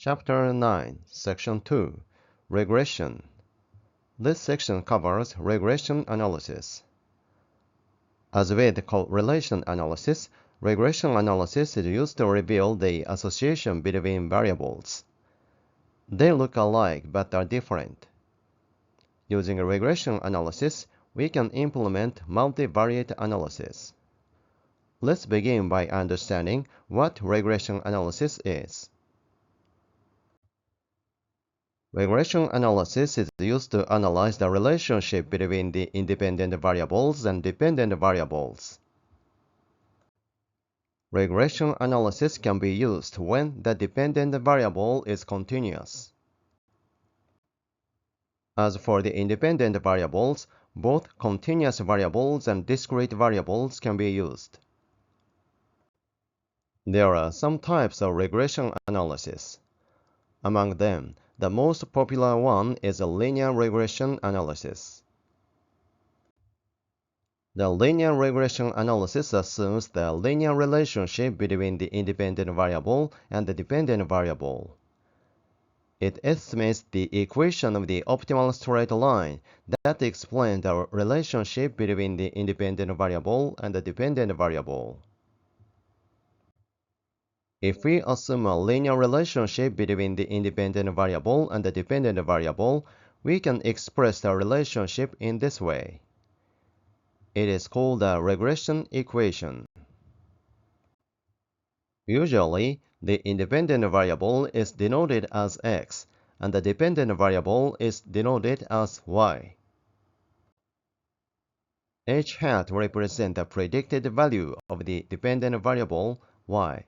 Chapter 9, Section 2, Regression. This section covers regression analysis. As with correlation analysis, regression analysis is used to reveal the association between variables. They look alike but are different. Using regression analysis, we can implement multivariate analysis. Let's begin by understanding what regression analysis is. Regression analysis is used to analyze the relationship between the independent variables and dependent variables. Regression analysis can be used when the dependent variable is continuous. As for the independent variables, both continuous variables and discrete variables can be used. There are some types of regression analysis. Among them, the most popular one is a linear regression analysis. The linear regression analysis assumes the linear relationship between the independent variable and the dependent variable. It estimates the equation of the optimal straight line that explains the relationship between the independent variable and the dependent variable. If we assume a linear relationship between the independent variable and the dependent variable, we can express the relationship in this way. It is called the regression equation. Usually, the independent variable is denoted as x, and the dependent variable is denoted as y. H hat represents the predicted value of the dependent variable y.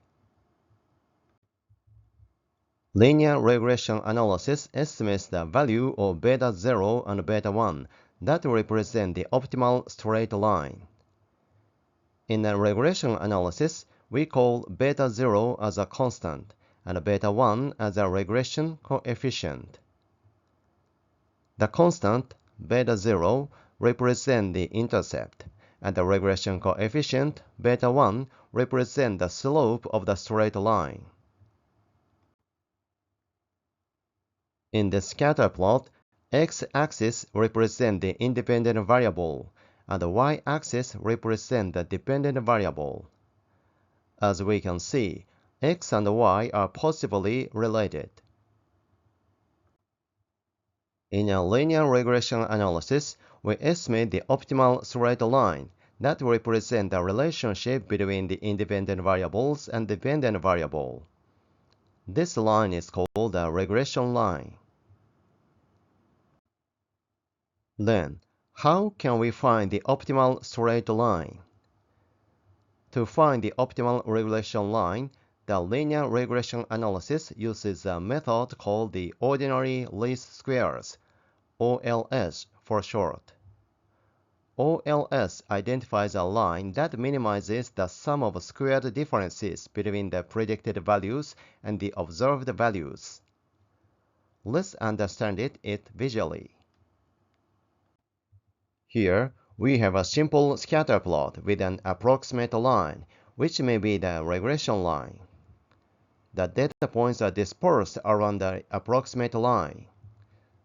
Linear regression analysis estimates the value of beta 0 and beta 1 that represent the optimal straight line. In a regression analysis, we call beta 0 as a constant and beta 1 as a regression coefficient. The constant, beta 0, represents the intercept, and the regression coefficient, beta 1, represents the slope of the straight line. In the scatter plot, x-axis represents the independent variable, and the y-axis represents the dependent variable. As we can see, x and y are positively related. In a linear regression analysis, we estimate the optimal straight line that represents the relationship between the independent variables and dependent variable. This line is called the regression line. Then, how can we find the optimal straight line? To find the optimal regression line, the linear regression analysis uses a method called the ordinary least squares, OLS for short. OLS identifies a line that minimizes the sum of squared differences between the predicted values and the observed values. Let's understand it visually. Here, we have a simple scatter plot with an approximate line, which may be the regression line. The data points are dispersed around the approximate line.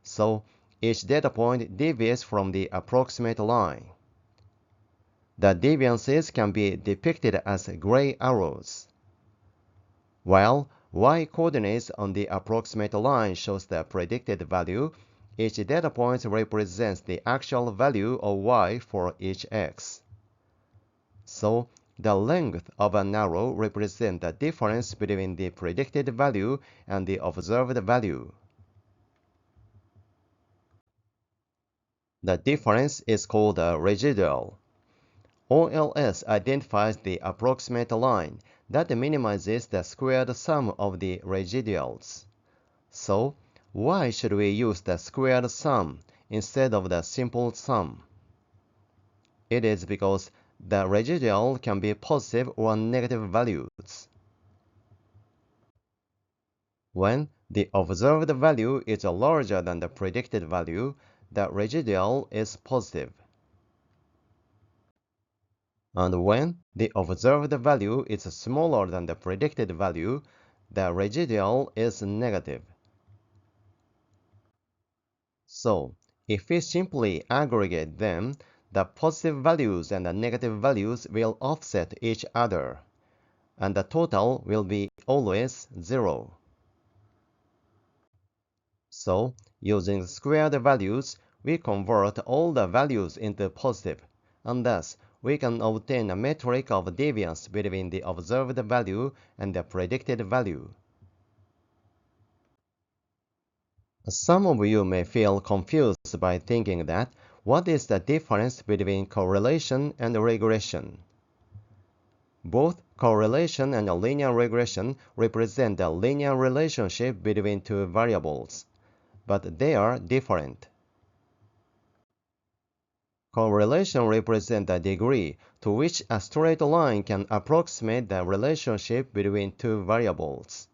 So, each data point deviates from the approximate line. The deviances can be depicted as gray arrows. While y-coordinates on the approximate line shows the predicted value, each data point represents the actual value of y for each x. So, the length of an arrow represents the difference between the predicted value and the observed value. The difference is called a residual. OLS identifies the approximate line that minimizes the squared sum of the residuals. So, why should we use the squared sum instead of the simple sum? It is because the residual can be positive or negative values. When the observed value is larger than the predicted value, the residual is positive. And when the observed value is smaller than the predicted value, the residual is negative. So, if we simply aggregate them, the positive values and the negative values will offset each other, and the total will be always 0. So, using squared values, we convert all the values into positive, and thus we can obtain a metric of deviance between the observed value and the predicted value. Some of you may feel confused by thinking that what is the difference between correlation and regression? Both correlation and linear regression represent a linear relationship between two variables, but they are different. Correlation represents the degree to which a straight line can approximate the relationship between two variables.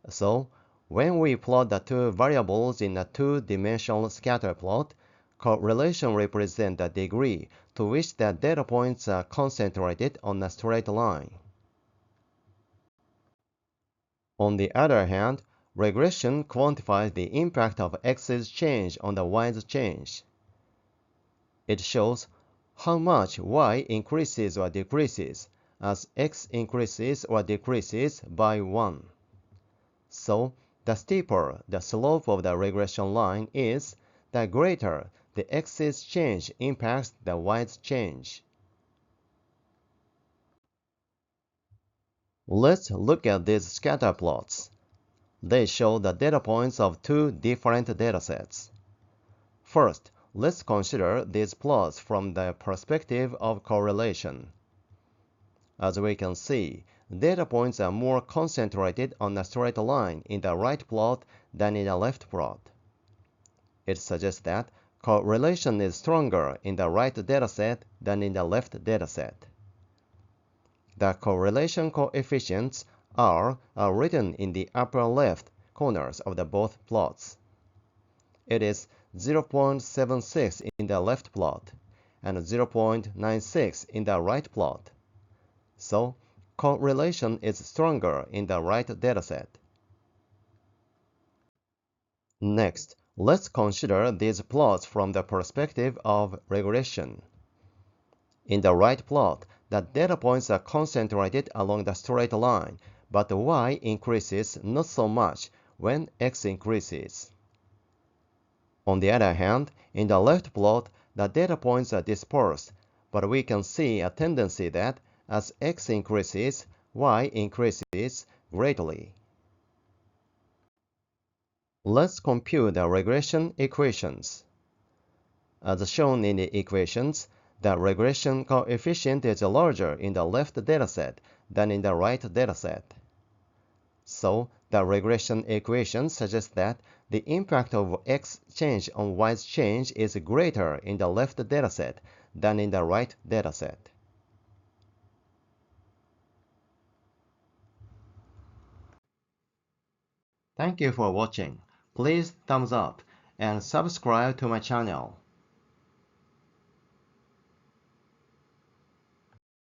So, when we plot the two variables in a two-dimensional scatter plot, correlation represents the degree to which the data points are concentrated on a straight line. On the other hand, regression quantifies the impact of x's change on the y's change. It shows how much y increases or decreases as x increases or decreases by 1. So, the steeper the slope of the regression line is, the greater the x's change impacts the y's change. Let's look at these scatter plots. They show the data points of two different datasets. First, let's consider these plots from the perspective of correlation. As we can see, data points are more concentrated on a straight line in the right plot than in the left plot. It suggests that correlation is stronger in the right dataset than in the left dataset. The correlation coefficients R are written in the upper left corners of the both plots. It is 0.76 in the left plot and 0.96 in the right plot. So, correlation is stronger in the right dataset. Next, let's consider these plots from the perspective of regression. In the right plot, the data points are concentrated along the straight line, but y increases not so much when x increases. On the other hand, in the left plot, the data points are dispersed, but we can see a tendency that as x increases, y increases greatly. Let's compute the regression equations. As shown in the equations, the regression coefficient is larger in the left dataset than in the right dataset. So, the regression equation suggests that the impact of x change on y's change is greater in the left dataset than in the right dataset. Thank you for watching. Please thumbs up and subscribe to my channel.